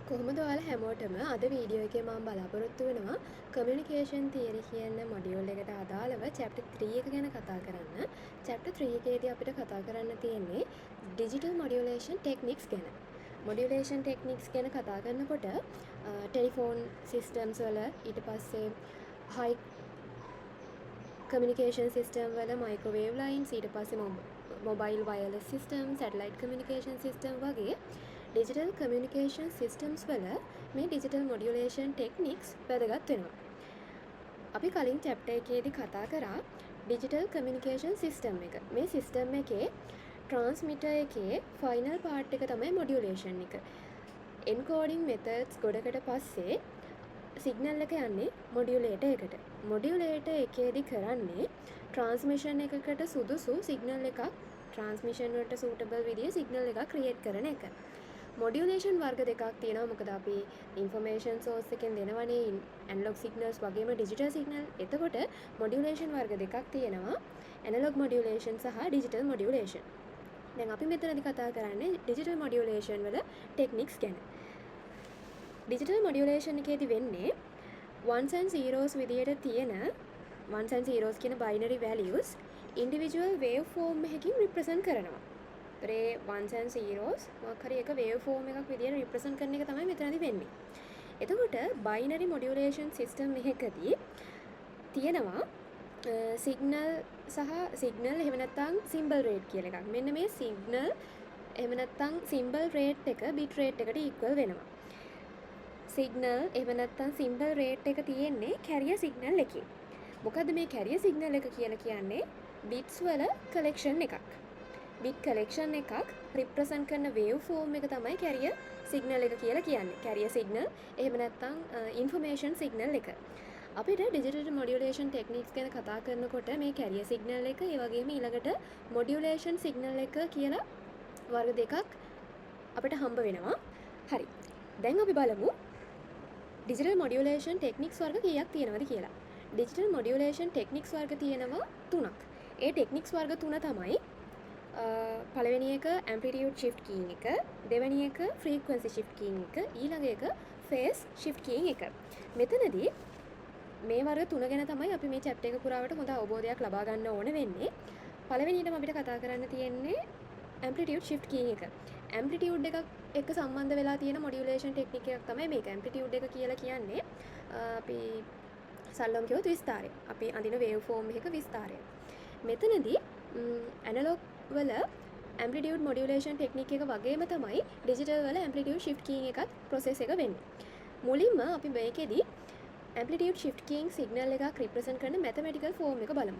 කොහොමද ඔයාලා හැමෝටම අද වීඩියෝ එකේ මම බලාපොරොත්තු වෙනවා කමියුනිකේෂන් තියරි කියන මොඩියුල් එකට අදාළව chapter 3 එක ගැන කතා කරන්න. chapter 3 එකේදී අපිට කතා කරන්න තියෙන්නේ digital modulation techniques ගැන. modulation techniques ගැන කතා කරනකොට ටෙලිෆෝන් systems වල ඊට පස්සේ high communication system වල microwave lines ඊට පස්සේ mobile wireless system, satellite communication system වගේ digital communication systems වල මේ digital modulation techniques වැදගත් වෙනවා. අපි කලින් chapter එකේදී කතා කරා digital communication system එක. මේ system එකේ transmitter එකේ final part එක තමයි modulation එක. encoding methods ගොඩකට පස්සේ signal එක යන්නේ modulator එකට. modulator එකේදී කරන්නේ transmission එකකට සුදුසු signal එකක් transmission වලට suitable විදිහේ signal එකක් create කරන එක. මොඩියුලේෂන් වර්ග දෙකක් තියෙනවා. මොකද අපි ඉන්ෆර්මේෂන් සෝස් එකෙන් දෙනවනේ ඇනලොග් සිග්නල්ස් වගේම ඩිජිටල් සිග්නල්. එතකොට මොඩියුලේෂන් වර්ග දෙකක් තියෙනවා. ඇනලොග් මොඩියුලේෂන් සහ ඩිජිටල් මොඩියුලේෂන්. දැන් අපි මෙතනදී කතා කරන්නේ ඩිජිටල් මොඩියුලේෂන් වල ටෙක්නික්ස් ගැන. ඩිජිටල් මොඩියුලේෂන් එකේදී වෙන්නේ ones and zeros විදියට තියෙන ones and zeros කියන binary values individual wave form එකකින් represent කරනවා. ඒ ones and zeros මොකක් හරි එක wave form එකක් විදියට represent කරන එක තමයි මෙතනදී වෙන්නේ. එතකොට binary modulation system එකකදී තියෙනවා signal සහ signal එහෙම නැත්නම් symbol rate කියලා එකක්. මෙන්න මේ signal එහෙම නැත්නම් symbol rate එක bit rate එකට equal වෙනවා. signal එහෙම නැත්නම් symbol rate එක තියෙන්නේ carrier signal එකකින්. මොකද්ද මේ carrier signal එක කියලා කියන්නේ? bits වල collection එකක්. bit collection එකක් represent කරන wave form එක තමයි carrier signal එක කියලා කියන්නේ. carrier signal එහෙම නැත්නම් information signal එක. අපිට digital modulation techniques ගැන කතා කරනකොට මේ carrier signal එක ඒ වගේම ඊළඟට modulation signal එක කියලා වර්ග දෙකක් අපිට හම්බ වෙනවා. හරි. දැන් අපි බලමු digital modulation techniques වර්ග කීයක් තියෙනවද කියලා. digital modulation techniques වර්ග තියෙනවා 3ක්. ඒ techniques වර්ග 3 තමයි පළවෙනි එක amplitude shift keying එක, දෙවෙනි එක frequency shift keying එක, ඊළඟ එක phase shift keying එක. මෙතනදී මේ වර්ග තුන ගැන තමයි අපි මේ chapter එක පුරාවට හොඳ අවබෝධයක් ලබා ගන්න ඕන වෙන්නේ. පළවෙනියටම අපිට කතා කරන්න තියෙන්නේ amplitude shift keying එක. amplitude එකක් එක්ක සම්බන්ධ වෙලා තියෙන modulation technique එකක් තමයි මේක. amplitude එක කියලා කියන්නේ අපි සල්ලම් කියොත් විස්තරය. අපි අඳින wave form එකක විස්තරය. මෙතනදී analog වල amplitude modulation technique එක වගේම තමයි digital වල amplitude shift keying එකත් process එක වෙන්නේ. මුලින්ම අපි මේකෙදී amplitude shift keying signal එකක් represent කරන mathematical form එක බලමු.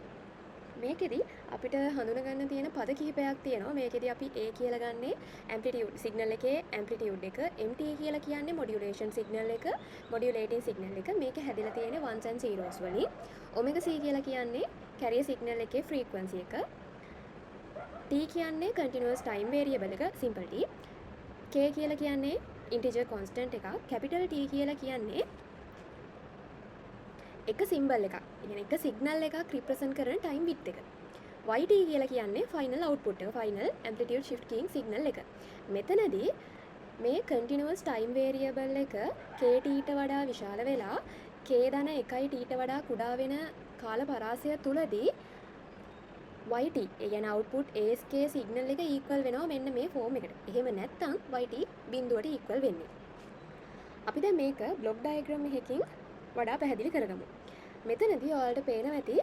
මේකෙදී අපිට හඳුනා ගන්න තියෙන පද කිහිපයක් තියෙනවා. මේකෙදී අපි A කියලා ගන්නේ amplitude signal එකේ amplitude එක, MT කියලා කියන්නේ modulation signal එක, modulating signal එක. මේක හැදිලා තියෙන්නේ ones and zeros වලින්. omega c කියලා කියන්නේ carrier signal එකේ frequency එක. T කියන්නේ continuous time variable එක simple T. K කියලා කියන්නේ integer constant එකක්. capital T කියලා කියන්නේ එක symbol එකක්. ඒ කියන්නේ එක signal එකක් represent කරන time bit එක. YT කියලා කියන්නේ final output එක, final amplitude shift keying signal එක. මෙතනදී මේ continuous time variable එක KT ට වඩා විශාල වෙලා K ධන 1යි T ට වඩා කුඩා වෙන කාල පරාසය තුලදී YT ඒ කියන්නේ output ASK signal එක equal වෙනවා මෙන්න මේ form එකට. එහෙම නැත්නම් YT බිඳුවට equal වෙන්නේ. අපි දැන් මේක block diagram එකකින් වඩා පැහැදිලි කරගමු. මෙතනදී ඔයාලට පේනවා ඇති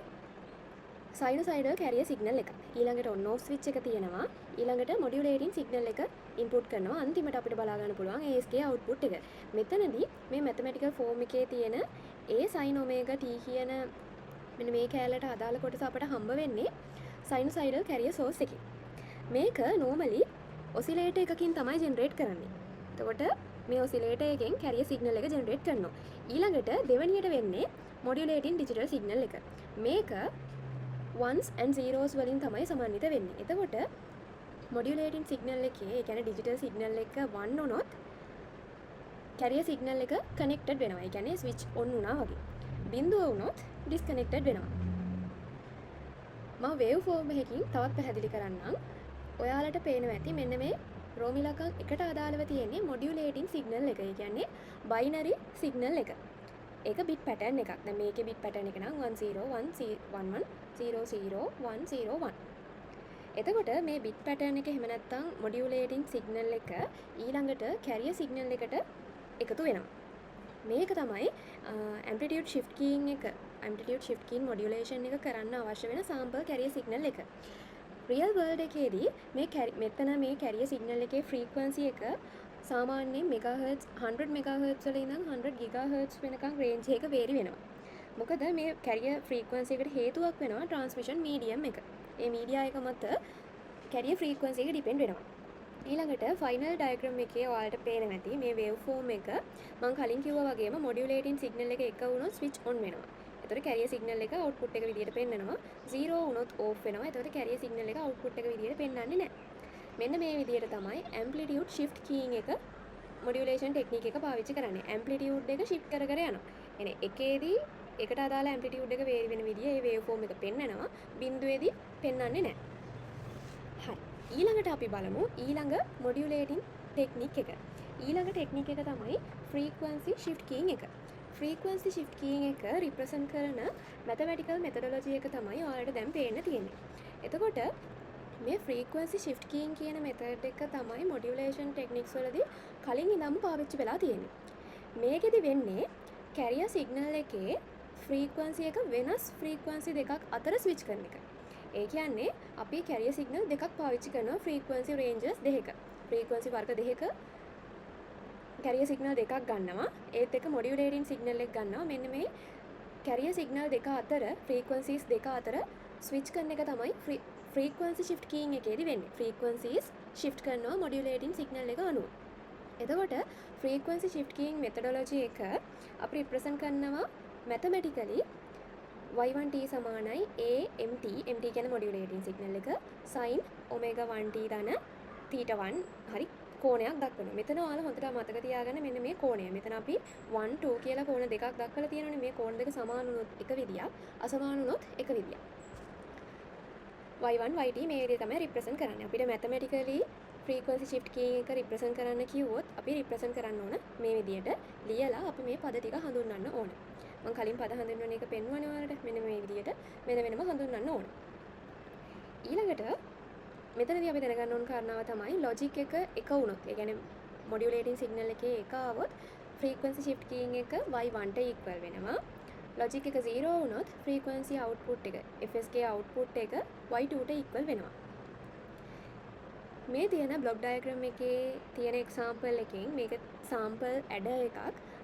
sinusoidal carrier signal එක. ඊළඟට on off switch එක තියෙනවා. ඊළඟට modulating signal එක input කරනවා. අන්තිමට අපිට බලා ගන්න පුළුවන් ASK output එක. මෙතනදී මේ mathematical form එකේ තියෙන A sin omega t කියන මෙන්න මේ කැලලට අදාළ කොටස අපට හම්බ වෙන්නේ sinusoidal carrier source එකකින්. මේක normally oscillator එකකින් තමයි generate කරන්නේ. එතකොට මේ oscillator එකෙන් carrier signal එක generate කරනවා. ඊළඟට දෙවෙනියට වෙන්නේ modulating digital signal එක. මේක ones and zeros වලින් තමයි සමන්විත වෙන්නේ. එතකොට modulating signal එකේ ඒ කියන්නේ digital signal එක 1 වුණොත් carrier signal එක connected වෙනවා. ඒ කියන්නේ switch on වුණා වගේ. බිඳුව වුණොත් disconnected වෙනවා. මම wave form එකකින් තවත් පැහැදිලි කරන්නම්. ඔයාලට පේනවා ඇති මෙන්න මේ රෝම ඉලක්කම් එකට අදාළව තියෙන්නේ මොඩියුලේටින් සිග්නල් එක. ඒ කියන්නේ බයිනරි සිග්නල් එක. ඒක බිට් පැටර්න් එකක්. දැන් මේකේ බිට් පැටර්න් එක නම් 101100110101. එතකොට මේ බිට් පැටර්න් එක එහෙම නැත්නම් මොඩියුලේටින් සිග්නල් එක ඊළඟට කැරියර් සිග්නල් එකට එකතු වෙනවා. මේක තමයි ඇම්ප්ලිටියුඩ් ෂිෆ්ට් කීයින් එක ඇම්ප්ලිටියුඩ් ෂිෆ්ට් කීයින් මොඩියුලේෂන් එක කරන්න අවශ්‍ය වෙන සාම්පල් කැරියර් සිග්නල් එක. රියල් වර්ල්ඩ් එකේදී මෙතන මේ කැරියර් සිග්නල් එකේ ෆ්‍රීකවන්සි එක සාමාන්‍යයෙන් මෙගාහර්ට්ස් 100 මෙගාහර්ට්ස් වල ඉඳන් 100 ගිගාහර්ට්ස් වෙනකන් රේන්ජ් එක වේරි වෙනවා. මොකද මේ කැරියර් ෆ්‍රීකවන්සි එකට හේතුවක් වෙනවා ට්‍රාන්ස්මිෂන් මීඩියම් එක. ඒ මීඩියා එක මත කැරියර් ෆ්‍රීකවන්සි එක ඩිපෙන්ඩ් වෙනවා. ඊළඟට ෆයිනල් ඩයග්‍රෑම් එකේ ඔයාලට පේනවා ඇති මේ වේව් ෆෝම් එක මම කලින් කිව්වා වගේම මොඩියුලේටින් සිග්නල් එක එක වුණොත් ස්විච් ඔන් වෙනවා. එතකොට කැරියර් සිග්නල් එක අවුට්පුට් එක විදියට පෙන්නනවා. 0 වුණොත් ඕෆ් වෙනවා. එතකොට කැරියර් සිග්නල් එක අවුට්පුට් එක විදියට පෙන්වන්නේ නැහැ. මෙන්න මේ විදියට තමයි ඇම්ප්ලිටියුඩ් ෂිෆ්ට් කීයින් එක මොඩියුලේෂන් ටෙක්නික් එක පාවිච්චි කරන්නේ. ඇම්ප්ලිටියුඩ් එක ෂිෆ්ට් කර කර යනවා. එනේ එකේදී එකට අදාළ ඇම්ප්ලිටියුඩ් එක වේරි වෙන විදිය ඒ වේව් ෆෝම් එක පෙන්නනවා. බිඳුවේදී පෙන්වන්නේ නැහැ. හරි. ඊළඟට අපි බලමු ඊළඟ මොඩියුලේටින් ටෙක්නික් එක. ඊළඟ ටෙක්නික් එක තමයි ෆ්‍රීකවන්සි ෂිෆ්ට් කීයින් එක. ෆ්‍රීකවන්සි ෂිෆ්ට් කීයින් එක රිප්‍රසන්ට් කරන මැතමැටිකල් මෙතඩොලොජි එක තමයි ඔයාලට දැන් පේන්න තියෙන්නේ. එතකොට මේ ෆ්‍රීකවන්සි ෂිෆ්ට් කීයින් කියන මෙතඩ් එක තමයි මොඩියුලේෂන් ටෙක්නික්ස් වලදී කලින් ඉඳන්ම පාවිච්චි වෙලා තියෙන්නේ. මේකෙදි වෙන්නේ කැරියර් සිග්නල් එකේ ෆ්‍රීකවන්සි එක වෙනස් ෆ්‍රීකවන්සි දෙකක් අතර ස්විච් කරන එක. ඒ කියන්නේ අපි කැරියර් සිග්නල් දෙකක් පාවිච්චි කරනවා ෆ්‍රීකවන්සි රේන්ජස් දෙකක. ෆ්‍රීකවන්සි වර්ග දෙකක කැරියර් සිග්නල් දෙකක් ගන්නවා. ඒත් එක මොඩියුලේටින් සිග්නල් එක ගන්නවා. මෙන්න මේ කැරියර් සිග්නල් දෙක අතර ෆ්‍රීකවන්සිස් දෙක අතර ස්විච් කරන එක තමයි ෆ්‍රීකවන්සි ෂිෆ්ට් කීයින් එකේදී වෙන්නේ. ෆ්‍රීකවන්සිස් ෂිෆ්ට් කරනවා මොඩියුලේටින් සිග්නල් එක අනුව. එතකොට ෆ්‍රීකවන්සි ෂිෆ්ට් කීයින් මෙතඩොලොජි එක අපි රිප්‍රසන්ට් කරනවා මැතමැටිකලි y1t සමානයි AMT MT කියන මොඩියුලේටින් සිග්නල් එක sin omega 1t ධන theta 1 හරි කෝණයක් දක්වනවා. මෙතන ඔයාලා හොඳට මතක තියාගන්න මෙන්න මේ කෝණය. මෙතන අපි 1 2 කියලා කෝණ දෙකක් දක්වලා තියෙනවානේ. මේ කෝණ දෙක සමාන වුණොත් එක විදියක්, අසමාන වුණොත් එක විදියක්. y1 yt මේ විදිහට තමයි රිප්‍රසන්ට් කරන්නේ. අපිට මැතමැටිකලි ෆ්‍රීකවන්සි ෂිෆ්ට් කී එක රිප්‍රසන්ට් කරන්න කිව්වොත් අපි රිප්‍රසන්ට් කරන්න ඕන මේ විදිහට ලියලා අපි මේ පද ටික හඳුන්වන්න ඕන. මම කලින් පද හඳුන්වන එක පෙන්වන්නේ ඔයාලට. මෙන්න මේ විදිහට වෙන වෙනම හඳුන්වන්න ඕන. ඊළඟට මෙතනදී අපි දැනගන්න ඕන කාරණාව තමයි ලොජික් එක එක වුණොත්, ඒ කියන්නේ මොඩියුලේටින් සිග්නල් එකේ එක આવොත් ෆ්‍රීකවන්සි ෂිෆ්ට් කීයින් එක y1 ට ඉක්වල් වෙනවා. ලොජික් එක 0 වුණොත් ෆ්‍රීකවන්සි අවුට්පුට් එක FSK අවුට්පුට් එක y2 ට ඉක්වල් වෙනවා. මේ තියෙන බ්ලොක් ඩයග්‍රෑම් එකේ තියෙන එක්සැම්පල් එකෙන් මේක සාම්පල් ඇඩර් එකක්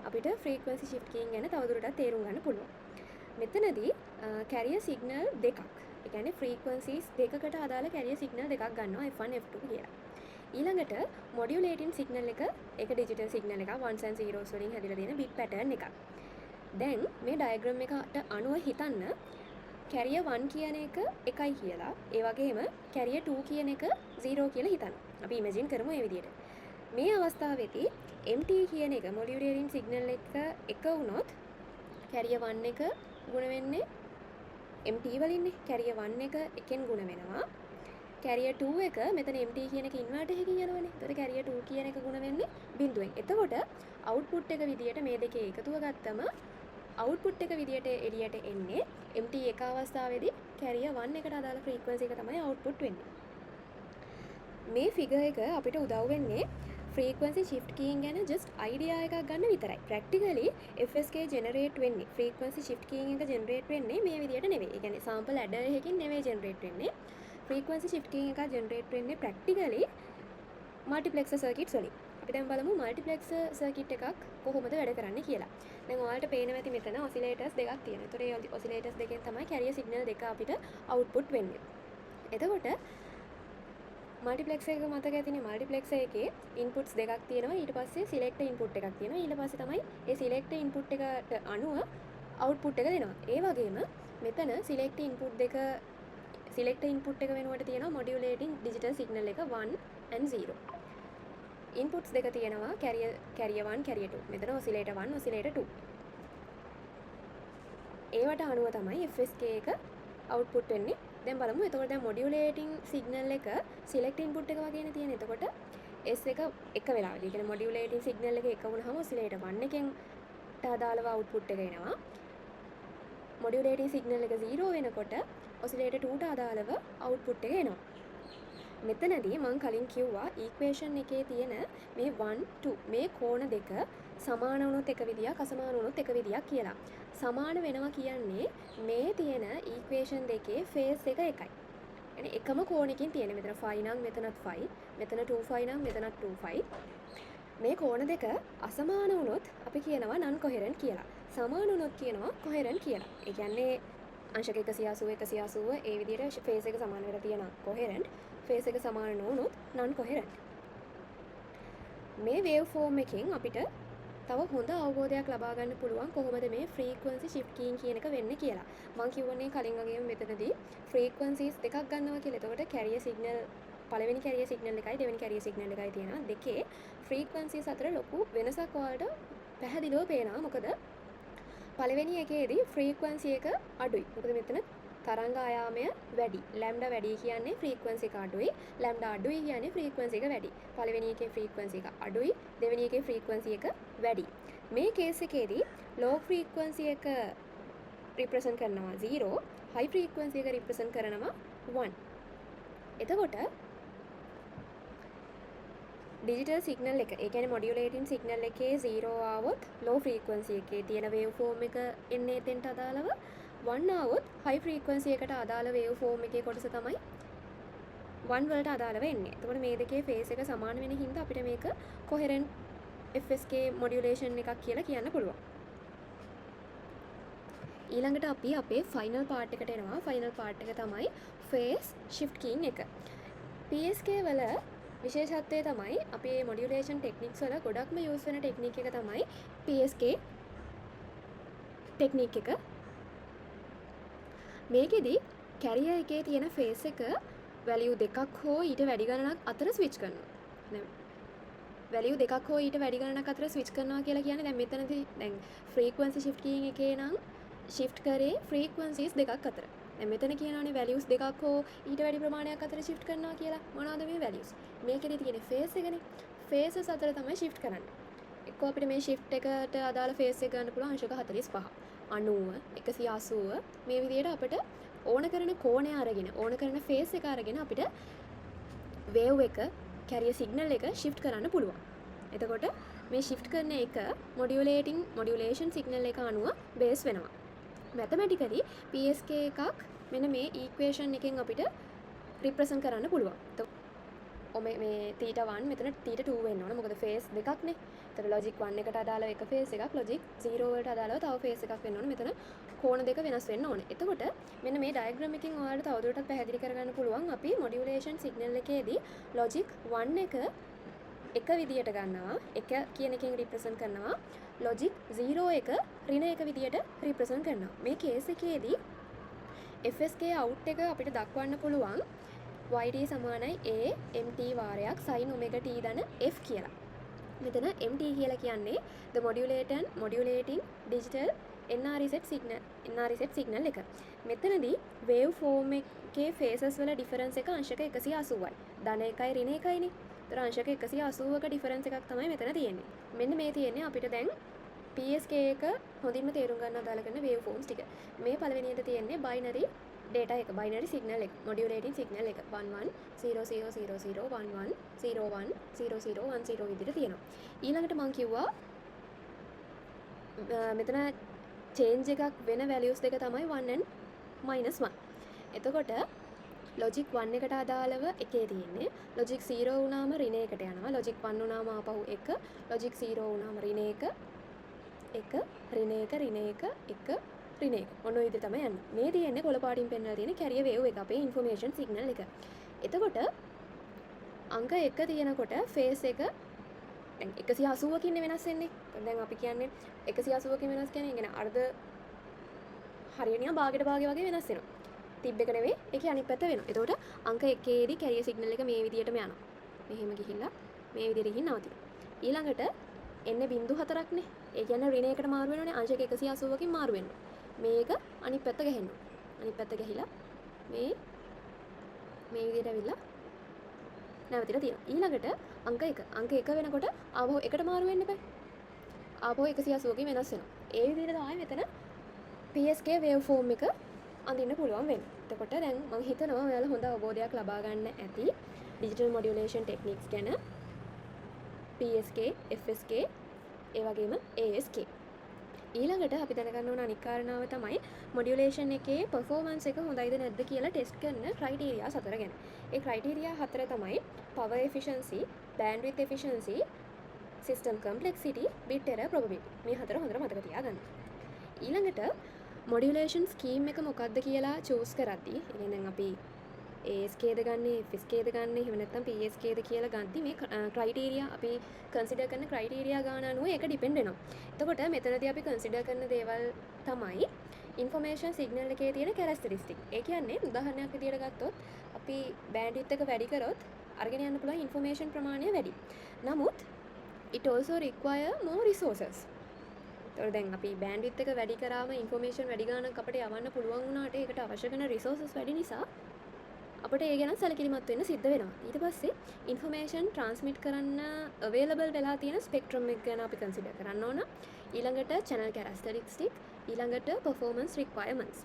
අපිට ෆ්‍රීකවන්සි ෂිෆ්ට් කීයින් ගැන තවදුරටත් තේරුම් ගන්න පුළුවන්. මෙතනදී කැරියර් සිග්නල් දෙකක්, ඒ කියන්නේ ෆ්‍රීකවන්සිස් දෙකකට අදාළ කැරියර් සිග්නල් දෙකක් ගන්නවා F1 F2 කියලා. ඊළඟට මොඩියුලේටින් සිග්නල් එක ඩිජිටල් සිග්නල් එකක් ones and zeros වලින් හැදිලා තියෙන බිට් පැටර්න් එකක්. දැන් මේ ඩයග්‍රෑම් එකට අනුව හිතන්න කැරියර් 1 කියන එක එකයි කියලා, ඒ වගේම කැරියර් 2 කියන එක 0 කියලා හිතන්න. අපි ඉමේජින් කරමු මේ විදිහට. මේ අවස්ථාවේදී MT කියන එක මොඩියුලේටින් සිග්නල් එක එක වුණොත් කැරියර් 1 එක ගුණ වෙන්නේ MT වලින්නේ. කැරියර් 1 එක එකෙන් ගුණ වෙනවා. කැරියර් 2 එක මෙතන MT කියන එක ඉන්වර්ට් එකකින් යනවනේ. එතකොට කැරියර් 2 කියන එක ගුණ වෙන්නේ බිඳුවෙන්. එතකොට අවුට්පුට් එක විදියට මේ දෙකේ එකතුව ගත්තම අවුට්පුට් එක විදියට එළියට එන්නේ MT එක අවස්ථාවේදී කැරියර් 1 එකට අදාළ ෆ්‍රීකවන්සි එක තමයි අවුට්පුට් වෙන්නේ. මේ ෆිගර් එක අපිට උදව් වෙන්නේ ෆ්‍රීකවන්සි ෂිෆ්ට් කීයින් ගැන ජස්ට් අයිඩියා එකක් ගන්න විතරයි. ප්‍රැක්ටිකලි FSK ජෙනරේට් වෙන්නේ ෆ්‍රීකවන්සි ෂිෆ්ට් කීයින් එක ජෙනරේට් වෙන්නේ මේ විදියට නෙවෙයි. ඒ කියන්නේ සාම්පල් ඇඩර් එකකින් නෙවෙයි ජෙනරේට් වෙන්නේ. ෆ්‍රීකවන්සි ෂිෆ්ට් කීයින් එක ජෙනරේට් වෙන්නේ ප්‍රැක්ටිකලි මල්ටිප්ලෙක්සර් සර්කිට්ස් වලින්. අපි දැන් බලමු මල්ටිප්ලෙක්සර් සර්කිට් එකක් කොහොමද වැඩ කරන්නේ කියලා. දැන් ඔයාලට පේනවා ඇති මෙතන ඔසිලේටර්ස් දෙකක් තියෙනවා. ඒතකොට ඒ ඔසිලේටර්ස් දෙකෙන් තමයි කැරියර් සිග්නල් දෙක අපිට අවුට්පුට් වෙන්නේ. එතකොට මල්ටිප්ලෙක්සර් එක මතක ඇතිනේ. මල්ටිප්ලෙක්සර් එකේ ඉන්පුට්ස් දෙකක් තියෙනවා. ඊට පස්සේ සිලෙක්ට් ඉන්පුට් එකක් තියෙනවා. ඊට පස්සේ තමයි ඒ සිලෙක්ට් ඉන්පුට් එකට අනුව අවුට්පුට් එක දෙනවා. ඒ වගේම මෙතන සිලෙක්ට් ඉන්පුට් එක වෙනුවට තියෙනවා මොඩියුලේටින් ඩිජිටල් සිග්නල් එක 1 and 0. ඉන්පුට්ස් දෙක තියෙනවා කැරියර් 1 කැරියර් 2. මෙතන ඔසිලේටර් 1 ඔසිලේටර් 2. ඒවට අනුව තමයි FSK එක අවුට්පුට් වෙන්නේ. දැන් බලමු. එතකොට දැන් මොඩියුලේටින් සිග්නල් එක සිලෙක්ට් ඉන්පුට් එක වගේනේ තියෙන්නේ. එතකොට S එක වෙලාවදී. ඒ කියන්නේ මොඩියුලේටින් සිග්නල් එක එක වුණාම ඔසිලේටර් 1 එකෙන් අදාළව අවුට්පුට් එක එනවා. මොඩියුලේටින් සිග්නල් එක 0 වෙනකොට ඔසිලේටර් 2ට අදාළව අවුට්පුට් එක එනවා. මෙතනදී මම කලින් කිව්වා ඊක්වේෂන් එකේ තියෙන මේ 1 2 මේ කෝණ දෙක සමාන වුණොත් එක විදියක් අසමාන වුණොත් එක විදියක් කියලා. සමාන වෙනවා කියන්නේ මේ තියෙන ඊක්වේෂන් දෙකේ ෆේස් එක එකයි. يعني එකම කෝණකින් තියෙන. මෙතන phi නම් මෙතනත් phi, මෙතන 2 phi නම් මෙතනත් 2 phi. මේ කෝණ දෙක අසමාන වුණොත් අපි කියනවා non coherent කියලා. සමාන වුණොත් කියනවා coherent කියලා. ඒ කියන්නේ අංශක 180 180 ඒ විදිහට ෆේස් එක සමාන වෙලා තියෙනවා coherent. ෆේස් එක සමාන නොවුනොත් non coherent. මේ වේව් ෆෝම් එකෙන් අපිට තව හොඳ අවබෝධයක් ලබා ගන්න පුළුවන් කොහොමද මේ frequency shifting කියන එක වෙන්නේ කියලා. මම කියවනේ කලින් වගේම මෙතනදී frequencies දෙකක් ගන්නවා කියලා. එතකොට carrier signal පළවෙනි carrier signal එකයි දෙවෙනි carrier signal එකයි තියෙනවා. දෙකේ frequencies අතර ලොකු වෙනසක් ඔයාලට පැහැදිලිව පේනවා. මොකද පළවෙනි එකේදී frequency එක අඩුයි. මොකද මෙතන තරංග ආයාමය වැඩි. ලැම්ඩා වැඩි කියන්නේ frequency එක අඩුයි. ලැම්ඩා අඩුයි කියන්නේ frequency එක වැඩි. පළවෙනි එකේ frequency එක අඩුයි. දෙවෙනි එකේ frequency එක වැඩි. මේ කේස් එකේදී low frequency එක represent කරනවා 0, high frequency එක represent කරනවා 1. එතකොට digital signal එක, ඒ කියන්නේ modulating signal එකේ 0 ආවොත් low frequency එකේ තියෙන wave form එක එන්නේ එතෙන්ට අදාළව 1 ආවොත් high frequency එකට අදාළ wave form එකේ කොටස තමයි 1 වලට අදාළව එන්නේ. එතකොට මේ දෙකේ phase එක සමාන වෙන හින්දා අපිට මේක coherent FSK modulation එකක් කියලා කියන්න පුළුවන්. ඊළඟට අපි අපේ final part එකට එනවා. final part එක තමයි phase shift keying එක. PSK වල විශේෂත්වය තමයි අපේ modulation techniques වල ගොඩක්ම use වෙන technique එක තමයි PSK technique එක. මේකෙදි කැරියර් එකේ තියෙන ෆේස් එක වැලියු දෙකක් හෝ ඊට වැඩි ගණනක් අතර ස්විච් කරනවා. දැන් වැලියු දෙකක් හෝ ඊට වැඩි ගණනක් අතර ස්විච් කරනවා කියලා කියන්නේ දැන් මෙතනදී දැන් ෆ්‍රීකවන්සි shift keying එකේ නම් shift කරේ frequencies දෙකක් අතර. දැන් මෙතන කියනවානේ values දෙකක් හෝ ඊට වැඩි ප්‍රමාණයක් අතර shift කරනවා කියලා. මොනවද මේ values? මේකෙදි තියෙන phase එකනේ. phases අතර තමයි shift කරන්නේ. එක්ක අපිට මේ shift එකට අදාළ phase එක ගන්න පුළුවන් අංශක 45. 90 180 මේ විදිහට අපිට ඕන කරන කෝණය අරගෙන ඕන කරන ෆේස් එක අරගෙන අපිට වේව් එක කැරියර් සිග්නල් එක shift කරන්න පුළුවන්. එතකොට මේ shift කරන එක modulation signal එක අනුව බේස් වෙනවා. mathematically PSK එකක් මෙන්න මේ equation එකෙන් අපිට represent කරන්න පුළුවන්. මේ theta 1 මෙතන theta 2 වෙන්න ඕන. මොකද phase දෙකක්නේ. එතන logic 1 එකට අදාළව එක phase එකක්, logic 0 වලට අදාළව තව phase එකක් වෙන්න ඕන. මෙතන කෝණ දෙක වෙනස් වෙන්න ඕනේ. එතකොට මෙන්න මේ diagram එකෙන් ඔයාලට තවදුරටත් පැහැදිලි කරගන්න පුළුවන් අපි modulation signal එකේදී logic 1 එක විදියට ගන්නවා. එක කියන එකෙන් represent කරනවා. logic 0 එක ඍණ එක විදියට represent කරනවා. මේ case එකේදී FSK out එක අපිට දක්වන්න පුළුවන් YT සමානයි A MT වාරයක් sin omega t ධන F කියලා. මෙතන MT කියලා කියන්නේ the modulating digital NRZ signal එක. මෙතනදී wave form එකේ phases වල difference එක අංශක 180යි. ධන 1යි ඍණ 1යිනේ. ඒතර අංශක 180ක difference එකක් තමයි මෙතන තියෙන්නේ. මෙන්න මේ තියෙන්නේ අපිට දැන් PSK එක හොඳින්ම තේරුම් ගන්න අදාළ කරන wave forms ටික. මේ පළවෙනියට තියෙන්නේ binary data එක, binary signal එක, modulating signal එක 11000011 010010 විදිහට තියෙනවා. ඊළඟට මම කිව්වා මෙතන change එකක් වෙන values දෙක තමයි 1 and -1. එතකොට logic 1 එකට අදාළව එකේ තියෙන්නේ logic 0 වුණාම ඍණ එකට යනවා, logic 1 වුණාම ආපහු 1, logic 0 වුණාම ඍණ 1 ඍණ 1 ඍණ 1 1 ඍණ 1. ඔන්න ඔය විදිහට තමයි යන්නේ. මේ තියෙන්නේ කොළ පාටින් පෙන්නලා තියෙන carrier wave එක, අපේ information signal එක. එතකොට අංක 1 තියෙනකොට phase එක දැන් 180කින් වෙනස් වෙන්නේ. දැන් අපි කියන්නේ 180කින් වෙනස් කියන්නේ අර්ධ හරියනියා භාගයට භාගය වගේ වෙනස් වෙනවා. තිබ්බ එක නෙවෙයි, ඒකේ අනිත් පැත්ත වෙනවා. එතකොට අංක 1 ේදී carrier signal එක මේ විදිහටම යනවා. මෙහෙම ගිහිල්ලා මේ විදිහට ගිහින් නවතිනවා. ඊළඟට එන්නේ බිංදු 4ක්නේ. ඒ කියන්නේ ඍණ එකට මාරු වෙනවනේ, අංශක 180කින් මාරු වෙනවා. මේක අනිත් පැත්ත ගහනවා. අනිත් පැත්ත ගහිලා මේ විදිහට ඇවිල්ලා නැවතිලා තියෙනවා. ඊළඟට අංක 1. අංක 1 වෙනකොට ආපහු එකට මාරු වෙන්න බෑ. ආපහු 180කින් වෙනස් වෙනවා. ඒ විදිහට තමයි මෙතන PSK wave form එක අඳින්න පුළුවන් වෙන්නේ. එතකොට දැන් මම හිතනවා ඔයාලා හොඳ අවබෝධයක් ලබා ගන්න ඇති digital modulation techniques ගැන. PSK, FSK, ඒ වගේම ASK. ඊළඟට අපි දැනගන්න ඕන අනිත් කාරණාව තමයි මොඩියුලේෂන් එකේ performance එක හොඳයිද නැද්ද කියලා ටෙස්ට් කරන ක්‍රයිටීරියා 4 ගැන. ඒ ක්‍රයිටීරියා 4 තමයි power efficiency, bandwidth efficiency, system complexity, bit error probability. මේ 4 හොඳට මතක තියාගන්න. ඊළඟට මොඩියුලේෂන් ස්කීම් එක මොකක්ද කියලා චූස් කරද්දී, ඒ කියන්නේ දැන් අපි ASK ද ගන්නේ, FSK ද ගන්නේ, එහෙම නැත්නම් PSK ද කියලා ගද්දි මේ ක්‍රයිටීරියා අපි කන්සිඩර් කරන ක්‍රයිටීරියා ගාන අනුව ඒක ඩිපෙන්ඩ් වෙනවා. එතකොට මෙතනදී අපි කන්සිඩර් කරන දේවල් තමයි ඉන්ෆර්මේෂන් සිග්නල් එකේ තියෙන කැරක්ටරිස්ටික්. ඒ කියන්නේ උදාහරණයක් විදියට ගත්තොත් අපි බෑන්ඩ්විඩ්ත් එක වැඩි කරොත් අරගෙන යන්න පුළුවන් ඉන්ෆර්මේෂන් ප්‍රමාණය වැඩි. නමුත් it also require more resources. ඒතකොට දැන් අපි බෑන්ඩ්විඩ්ත් එක වැඩි කරාම ඉන්ෆර්මේෂන් වැඩි ගානක් අපිට යවන්න පුළුවන් වුණාට ඒකට අවශ්‍ය වෙන රිසෝසස් වැඩි නිසා අපට ඒ ගැන සැලකිලිමත් වෙන්න සිද්ධ වෙනවා. ඊට පස්සේ ඉන්ෆර්මේෂන් ට්‍රාන්ස්මිට් කරන්න අවේලබල් වෙලා තියෙන ස්පෙක්ට්‍රම් එක ගැන අපි කන්සිඩර් කරන්න ඕන. ඊළඟට channel characteristic, ඊළඟට performance requirements.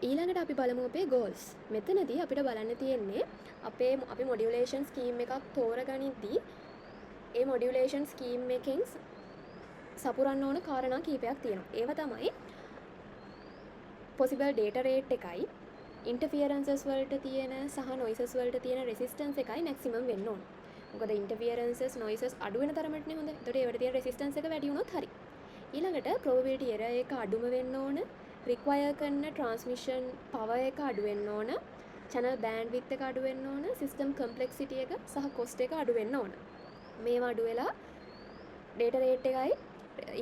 ඊළඟට අපි බලමු අපේ goals. මෙතනදී අපිට බලන්න තියෙන්නේ අපි modulation scheme එකක් තෝරගනිද්දී ඒ modulation scheme එකෙන් සපුරන්න ඕන කාරණා කීපයක් තියෙනවා. ඒව තමයි possible data rate එකයි, interferences වලට තියෙන සහ noises වලට තියෙන resistance එකයි maximum වෙන්න ඕන. මොකද interferences, noises අඩු වෙන තරමටනේ හොඳ. ඒතකොට ඒවට තියෙන resistance එක වැඩි වුණොත් හරි. ඊළඟට probability error එක අඩුම වෙන්න ඕන. require කරන transmission power එක අඩු වෙන්න ඕන. channel bandwidth එක අඩු වෙන්න ඕන. system complexity එක සහ cost එක අඩු වෙන්න ඕන. මේවා අඩු වෙලා data rate එකයි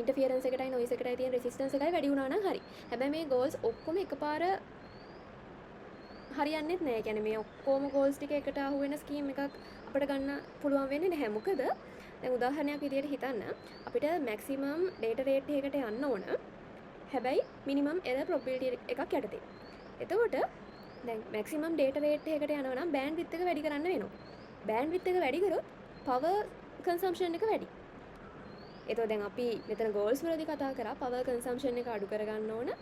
interference එකටයි noise එකටයි තියෙන resistance එකයි වැඩි වුණා නම් හරි. හැබැයි මේ goals ඔක්කොම එකපාර හරියන්නේ නැහැ. ඒ කියන්නේ මේ ඔක්කොම goals ටික එකට අහු වෙන ස්කීම් එකක් අපිට ගන්න පුළුවන් වෙන්නේ නැහැ. මොකද දැන් උදාහරණයක් විදියට හිතන්න අපිට maximum data rate එකකට යන්න ඕන. හැබැයි minimum error probability එකක් යටතේ. එතකොට දැන් maximum data rate එකකට යනවා නම් bandwidth එක වැඩි කරන්න වෙනවා. bandwidth එක වැඩි කරොත් power consumption එක වැඩි. එතකොට දැන් අපි මෙතන goals වලදී කතා කරා power consumption එක අඩු කරගන්න ඕන.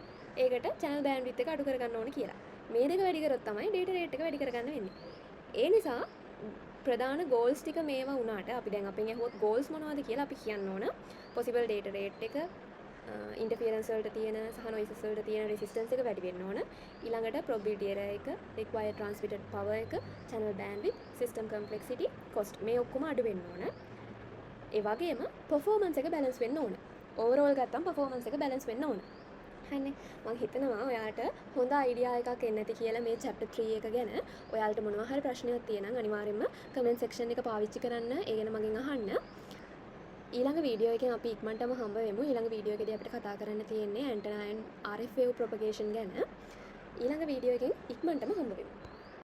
ඒකට channel bandwidth එක අඩු කරගන්න ඕන කියලා. මේ දෙක වැඩි කරොත් තමයි data rate එක වැඩි කරගන්න වෙන්නේ. ඒ නිසා ප්‍රධාන goals ටික මේවා වුණාට අපි දැන් අපෙන් අහුවොත් goals මොනවද කියලා අපි කියන්න ඕන. possible data rate එක, interference වලට තියෙන සහ noises වලට තියෙන resistance එක වැඩි වෙන්න ඕන. ඊළඟට probability error එක, required transmitted power එක, channel bandwidth, system complexity, cost මේ ඔක්කොම අඩු වෙන්න ඕන. ඒ වගේම performance එක balance වෙන්න ඕන. overall ගත්තම performance එක balance වෙන්න ඕන. හරිනේ. මම හිතනවා ඔයාලට හොඳ අයිඩියා එකක් එන්න ඇති කියලා මේ chapter 3 එක ගැන. ඔයාලට මොනවා හරි ප්‍රශ්නයක් තියෙනම් අනිවාර්යයෙන්ම comment section එක පාවිච්චි කරන්න. ඒ ගැන මගෙන් අහන්න. ඊළඟ වීඩියෝ එකෙන් අපි ඉක්මනටම හම්බ වෙමු. ඊළඟ වීඩියෝ එකේදී අපිට කතා කරන්න තියෙන්නේ antenna and RF wave propagation ගැන. ඊළඟ වීඩියෝ එකෙන් ඉක්මනටම හම්බ වෙමු.